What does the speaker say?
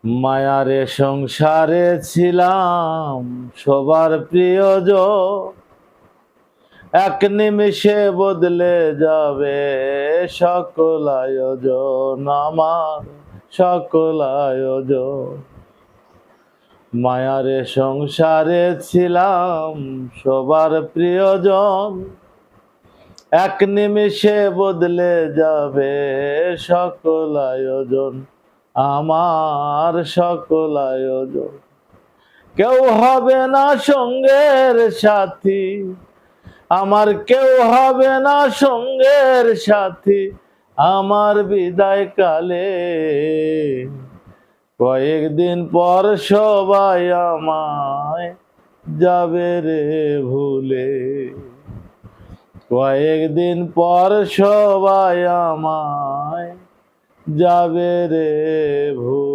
মায়ারে সংসারে ছিলাম সবার প্রিয়জন, এক নিমিষে বদলে যাবে সকল আয়োজন, আমার সকল আয়োজন। মায়ারে সংসারে ছিলাম সবার প্রিয়জন, এক নিমিষে বদলে যাবে সকল আয়োজন, আমার সকল আয়োজন। কেউ হবে না সঙ্গের সাথী, আমার কেউ হবে না সঙ্গের সাথী, আমার বিদায় কালে। কয়েকদিন পর সবাই আমায় যাবে রে ভুলে, কয়েকদিন পর সবাই আমায় যাবে রে ভুলে।